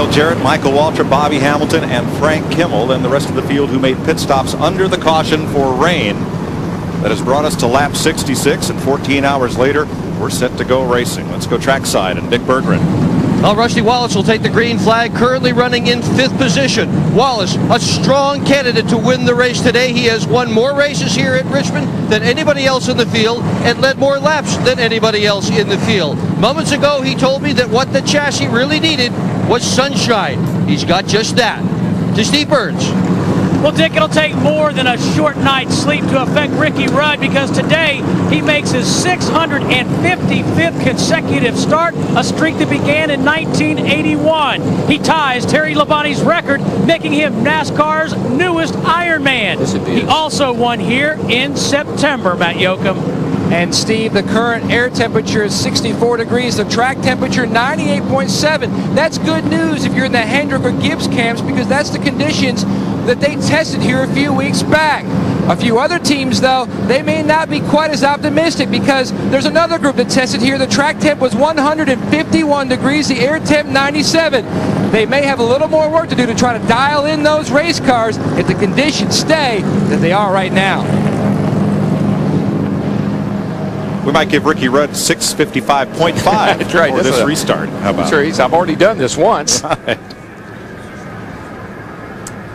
Dale Jarrett, Michael Waltrip, Bobby Hamilton, and Frank Kimmel, and the rest of the field who made pit stops under the caution for rain. That has brought us to lap 66, and 14 hours later, we're set to go racing. Let's go trackside and Dick Berggren. Well, Rusty Wallace will take the green flag, currently running in 5th position. Wallace, a strong candidate to win the race today. He has won more races here at Richmond than anybody else in the field and led more laps than anybody else in the field. Moments ago, he told me that what the chassis really needed was sunshine. He's got just that. To Steve Burns. Well, Dick, it'll take more than a short night's sleep to affect Ricky Rudd, because today he makes his 655th consecutive start, a streak that began in 1981. He ties Terry Labonte's record, making him NASCAR's newest Ironman. Yes, it is. He also won here in September, Matt Yoakum. And Steve, the current air temperature is 64 degrees, the track temperature 98.7. That's good news if you're in the Hendrick or Gibbs camps, because that's the conditions that they tested here a few weeks back. A few other teams, though, they may not be quite as optimistic, because there's another group that tested here. The track temp was 151 degrees, the air temp 97. They may have a little more work to do to try to dial in those race cars if the conditions stay that they are right now. We might give Ricky Rudd 655.5 That's right, for this restart. How about sure, I've already done this once. Right.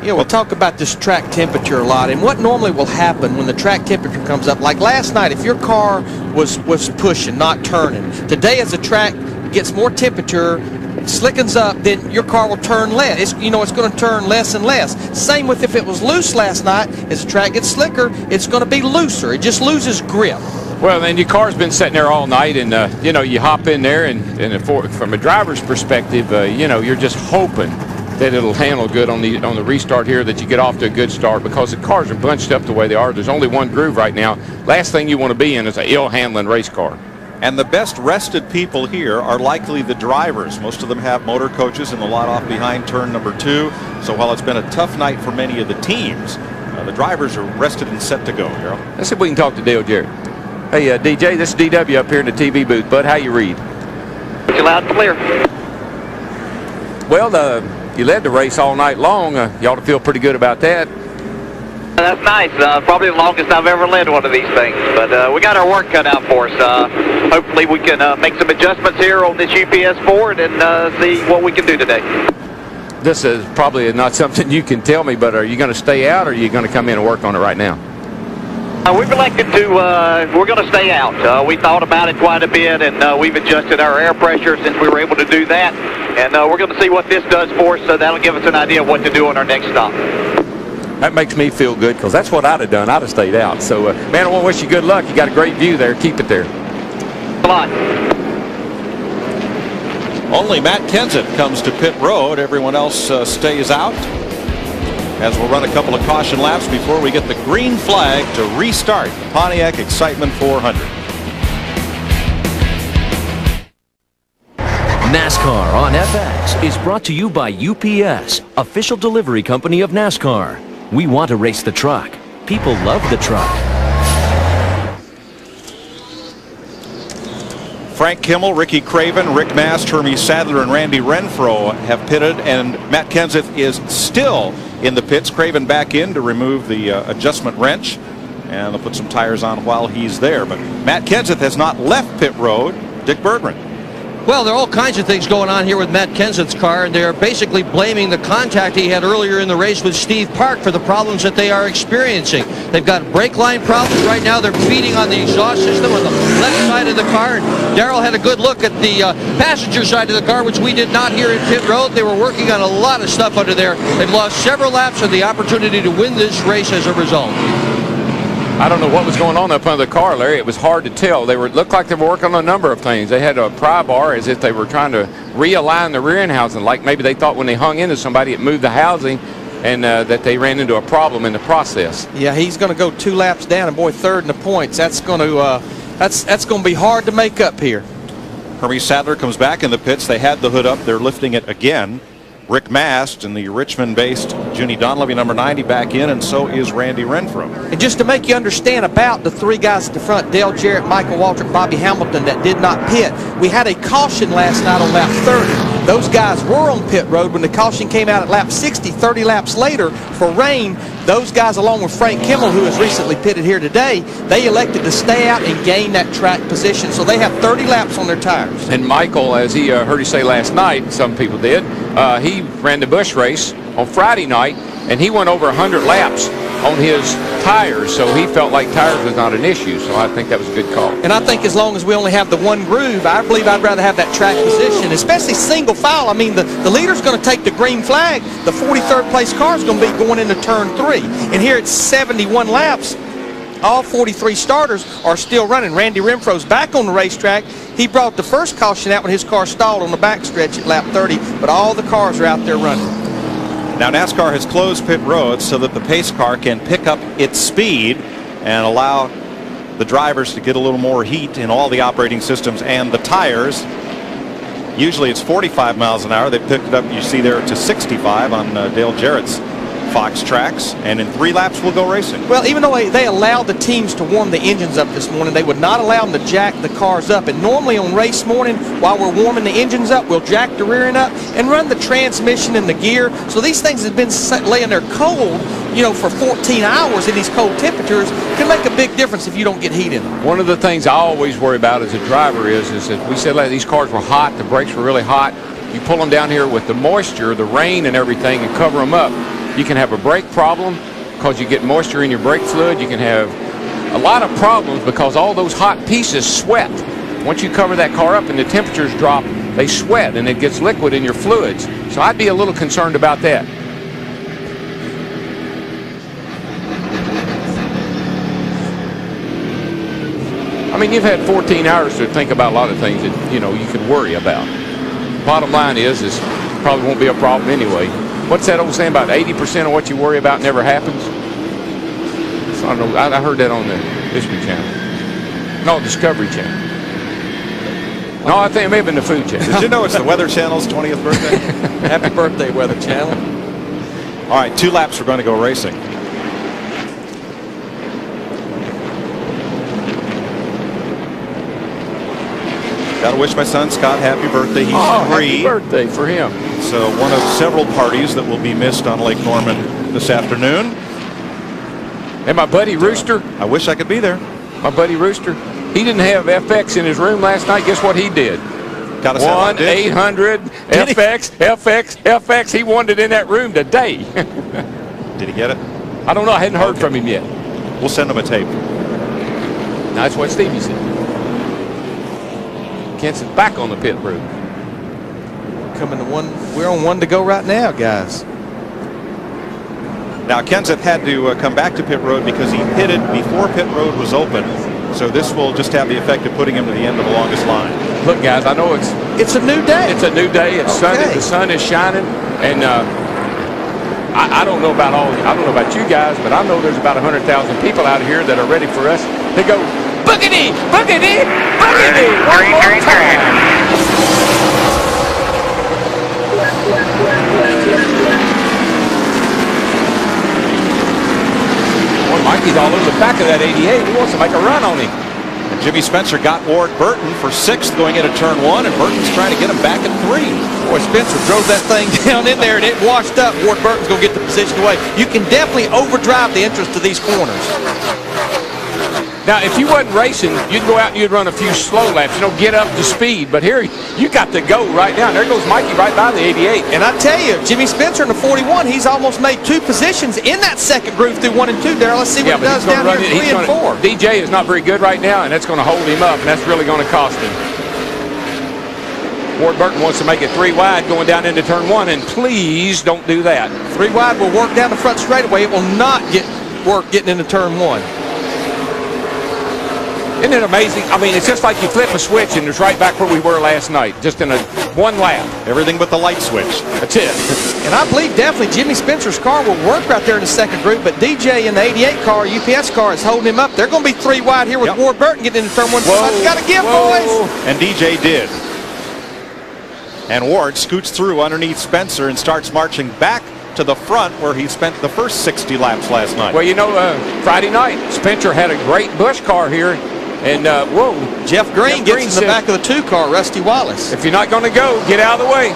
Yeah, we'll talk about this track temperature a lot, and what normally will happen when the track temperature comes up. Like last night, if your car was pushing, not turning. Today, as the track gets more temperature, slickens up, then your car will turn less. It's going to turn less and less. Same with if it was loose last night. As the track gets slicker, it's going to be looser. It just loses grip. Well, then your car's been sitting there all night, and you hop in there, and from a driver's perspective, you're just hoping that it'll handle good on the restart here, that you get off to a good start, because the cars are bunched up the way they are. There's only one groove right now. Last thing you want to be in is an ill-handling race car. And the best rested people here are likely the drivers. Most of them have motor coaches in the lot off behind turn number 2. So while it's been a tough night for many of the teams, the drivers are rested and set to go. Harold? Let's see if we can talk to Dale Jarrett. Hey, DJ, this is DW up here in the TV booth. Bud, how you read? Pretty loud and clear. Well, you led the race all night long. You ought to feel pretty good about that. That's nice. Probably the longest I've ever led one of these things. But we got our work cut out for us. Hopefully we can make some adjustments here on this UPS Ford and see what we can do today. This is probably not something you can tell me, but are you going to stay out, or are you going to come in and work on it right now? We've elected to, we're going to stay out. We thought about it quite a bit, and we've adjusted our air pressure since we were able to do that. And we're going to see what this does for us, so that'll give us an idea of what to do on our next stop. That makes me feel good, because that's what I'd have done. I'd have stayed out. So, man, I want to wish you good luck. You got a great view there. Keep it there. A lot. Only Matt Kenseth comes to pit road. Everyone else stays out, as we'll run a couple of caution laps before we get the green flag to restart the Pontiac Excitement 400. NASCAR on FX is brought to you by UPS, official delivery company of NASCAR. We want to race the truck. People love the truck. Frank Kimmel, Ricky Craven, Rick Mast, Hermie Sadler, and Randy Renfro have pitted, and Matt Kenseth is still in the pits. Craven back in to remove the adjustment wrench, and they'll put some tires on while he's there. But Matt Kenseth has not left pit road. Dick Berggren. Well, there are all kinds of things going on here with Matt Kenseth's car, and they're basically blaming the contact he had earlier in the race with Steve Park for the problems that they are experiencing. They've got brake line problems right now. They're feeding on the exhaust system on the left side of the car. And Darrell had a good look at the passenger side of the car, which we did not here in pit road. They were working on a lot of stuff under there. They've lost several laps of the opportunity to win this race as a result. I don't know what was going on up under the car, Larry. It was hard to tell. It looked like they were working on a number of things. They had a pry bar as if they were trying to realign the rear end housing, like maybe they thought when they hung into somebody it moved the housing, and that they ran into a problem in the process. Yeah, he's going to go 2 laps down, and boy, third in the points. That's going to be hard to make up here. Hermie Sadler comes back in the pits. They had the hood up. They're lifting it again. Rick Mast and the Richmond-based Junie Donlavey, number 90, back in, and so is Randy Renfro. And just to make you understand about the 3 guys at the front, Dale Jarrett, Michael Waltrip, Bobby Hamilton, that did not pit, we had a caution last night on lap 30. those guys were on pit road when the caution came out at lap 60. 30 laps later for rain, those guys, along with Frank Kimmel, who has recently pitted here today, they elected to stay out and gain that track position. So they have 30 laps on their tires. And Michael, as he heard you say last night, some people did, he ran the Busch race on Friday night, and he went over 100 laps on his tires, so he felt like tires was not an issue. So I think that was a good call. And I think as long as we only have the one groove, I believe I'd rather have that track position, especially single file. I mean, the leader's going to take the green flag. The 43rd place car is going to be going into turn 3. And here it's 71 laps. All 43 starters are still running. Randy Renfro's back on the racetrack. He brought the first caution out when his car stalled on the backstretch at lap 30, but all the cars are out there running. Now NASCAR has closed pit road so that the pace car can pick up its speed and allow the drivers to get a little more heat in all the operating systems and the tires. Usually it's 45 miles an hour. They picked it up, you see there, to 65 on Dale Jarrett's Fox tracks, and in 3 laps we'll go racing. Well, even though they allowed the teams to warm the engines up this morning, they would not allow them to jack the cars up. And normally on race morning, while we're warming the engines up, we'll jack the rear end up and run the transmission and the gear. So these things have been laying there cold, you know, for 14 hours in these cold temperatures. Can make a big difference if you don't get heat in them. One of the things I always worry about as a driver is that we said these cars were hot, the brakes were really hot. You pull them down here with the moisture, the rain and everything, and cover them up. You can have a brake problem because you get moisture in your brake fluid. You can have a lot of problems because all those hot pieces sweat. Once you cover that car up and the temperatures drop, they sweat and it gets liquid in your fluids. So I'd be a little concerned about that. I mean, you've had 14 hours to think about a lot of things that, you know, you could worry about. Bottom line is probably won't be a problem anyway. What's that old saying about 80% of what you worry about never happens? So I don't know. I heard that on the History Channel. No, Discovery Channel. No, I think it may have been the Food Channel. Did you know it's the Weather Channel's 20th birthday? Happy birthday, Weather Channel. All right, 2 laps we're going to go racing. Got to wish my son Scott happy birthday. He's 3. Happy birthday for him. So one of several parties that will be missed on Lake Norman this afternoon. And my buddy Rooster. I wish I could be there. My buddy Rooster. He didn't have FX in his room last night. Guess what he did? 1-800-FX. He wanted it in that room today. Did he get it? I don't know. I hadn't heard from him yet. We'll send him a tape. That's what Stevie said. Kenseth's back on the pit road. Coming to 1. We're on 1 to go right now, guys. Now Kenseth had to come back to pit road because he pitted before pit road was open. So this will just have the effect of putting him to the end of the longest line. Look, guys, I know it's a new day. It's a new day. It's sunny. The sun is shining, and I don't know about you guys, but I know there's about 100,000 people out here that are ready for us to go boogity, boogity, boogity. One more time. Well, Mikey's all over the back of that 88. He wants to make a run on him. And Jimmy Spencer got Ward Burton for 6th going into turn 1, and Burton's trying to get him back at 3. Boy, Spencer drove that thing down in there, and it washed up. Ward Burton's going to get the position away. You can definitely overdrive the entrance to these corners. Now, if you wasn't racing, you'd go out and you'd run a few slow laps, you know, get up to speed. But here, you got to go right now. There goes Mikey right by the 88. And I tell you, Jimmy Spencer in the 41, he's almost made 2 positions in that second groove through 1 and 2 there. Let's see what he does down here 3 and 4. DJ is not very good right now, and that's going to hold him up, and that's really going to cost him. Ward Burton wants to make it 3 wide going down into turn 1, and please don't do that. 3 wide will work down the front straightaway. It will not work getting into turn 1. Isn't it amazing? I mean, it's just like you flip a switch and it's right back where we were last night, just in a 1 lap. Everything but the light switch. That's it. And I believe definitely Jimmy Spencer's car will work right there in the second group, but DJ in the 88 car, UPS car, is holding him up. They're going to be 3 wide here with Ward Burton getting into turn 1. Somebody's got to give, boys. And DJ did. And Ward scoots through underneath Spencer and starts marching back to the front where he spent the first 60 laps last night. Well, you know, Friday night, Spencer had a great Busch car here. And, whoa. Jeff Green gets in the back of the 2 car, Rusty Wallace. If you're not going to go, get out of the way.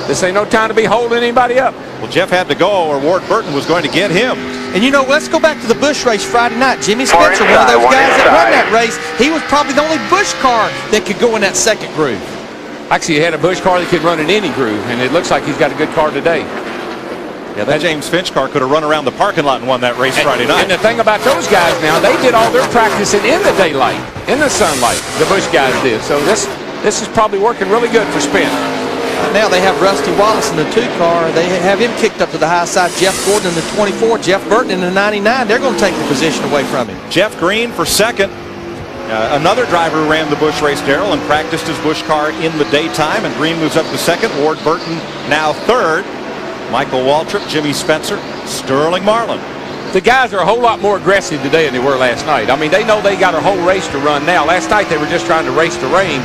This ain't no time to be holding anybody up. Well, Jeff had to go, or Ward Burton was going to get him. And, you know, let's go back to the Busch race Friday night. Jimmy Spencer, one of those guys that run that race, he was probably the only Busch car that could go in that second groove. Actually, he had a Busch car that could run in any groove, and it looks like he's got a good car today. Yeah, that James Finch car could have run around the parking lot and won that race Friday night. And the thing about those guys now, they did all their practicing in the daylight, in the sunlight. The Busch guys did. So this is probably working really good for Spin. Now they have Rusty Wallace in the 2 car. They have him kicked up to the high side. Jeff Gordon in the 24. Jeff Burton in the 99. They're going to take the position away from him. Jeff Green for second. Another driver ran the Busch race, Darrell, and practiced his Busch car in the daytime. And Green moves up to second. Ward Burton now third. Michael Waltrip, Jimmy Spencer, Sterling Marlin. The guys are a whole lot more aggressive today than they were last night. I mean, they know they got a whole race to run now. Last night they were just trying to race the rain.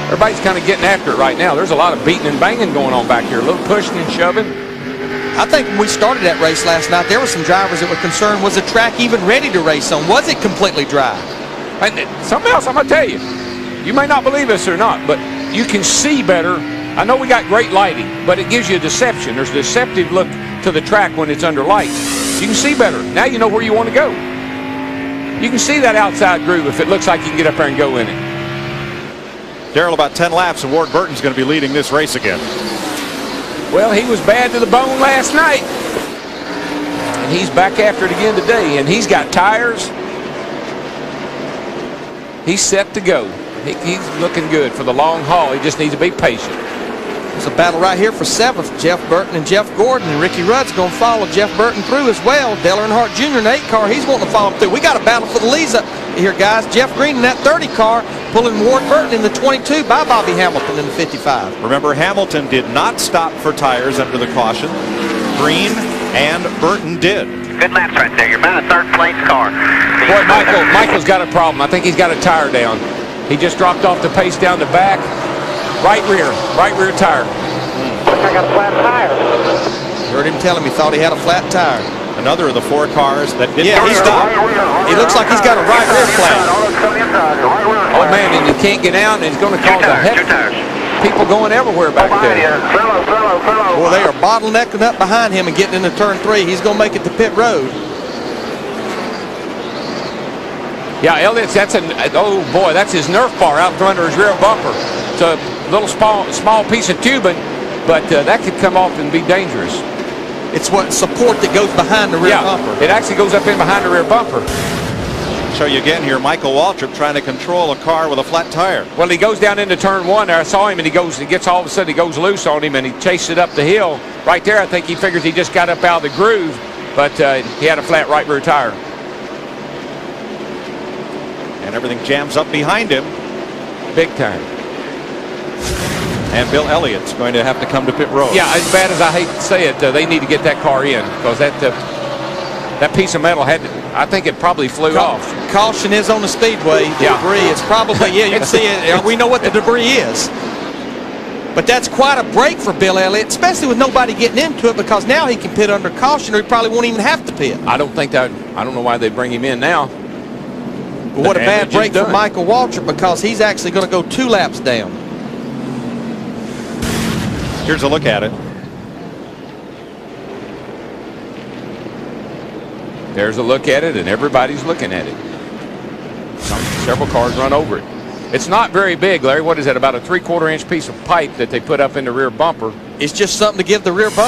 Everybody's kind of getting after it right now. There's a lot of beating and banging going on back here, a little pushing and shoving. I think when we started that race last night, there were some drivers that were concerned, was the track even ready to race on? Was it completely dry? And something else I'm going to tell you. You may not believe this or not, but you can see better. I know we got great lighting, but it gives you a deception. There's a deceptive look to the track when it's under light. You can see better. Now you know where you want to go. You can see that outside groove if it looks like you can get up there and go in it. Darrell, about 10 laps, and Ward Burton's going to be leading this race again. Well, he was bad to the bone last night. And he's back after it again today. And he's got tires. He's set to go. He's looking good for the long haul. He just needs to be patient. There's a battle right here for 7th. Jeff Burton and Jeff Gordon. And Ricky Rudd's going to follow Jeff Burton through as well. Dale Earnhardt Jr. in the 8 car, he's wanting to follow him through. We got a battle for the leads up here, guys. Jeff Green in that 30 car, pulling Ward Burton in the 22 by Bobby Hamilton in the 55. Remember, Hamilton did not stop for tires under the caution. Green and Burton did. Good laps right there. You're about a 3rd place car. Boy, Michael's got a problem. I think he's got a tire down. He just dropped off the pace down the back. Right rear tire. I got a flat tire. Heard him tell him he thought he had a flat tire. Another of the 4 cars that didn't. Yeah, he stopped. He looks like he's got a right rear flat. Oh man, and you can't get out, and it's going to cause a heck. People going everywhere back there. Boy, they are bottlenecking up behind him and getting into turn 3. He's going to make it to pit road. Yeah, Elliott's, oh boy, that's his Nerf bar out from under his rear bumper. It's a little small piece of tubing, but that could come off and be dangerous. It's what support that goes behind the rear bumper. It actually goes up in behind the rear bumper. Show you again here, Michael Waltrip trying to control a car with a flat tire. Well, he goes down into turn 1 there. I saw him, and he gets all of a sudden he goes loose on him, and he chases it up the hill. Right there, I think he figures he just got up out of the groove, but he had a flat right rear tire. And everything jams up behind him. Big time. And Bill Elliott's going to have to come to pit road. Yeah, as bad as I hate to say it, they need to get that car in, because that piece of metal I think it probably flew off. Caution is on the speedway. The debris, it's probably, you can see it. We know what the debris is. But that's quite a break for Bill Elliott, especially with nobody getting into it, because now he can pit under caution, or he probably won't even have to pit. I don't know why they bring him in now. But what a bad break for Michael Waltrip, because he's actually going to go 2 laps down. Here's a look at it. There's a look at it, and everybody's looking at it. Several cars run over it. It's not very big, Larry. What is that, about a 3/4 inch piece of pipe that they put up in the rear bumper? It's just something to give the rear bumper.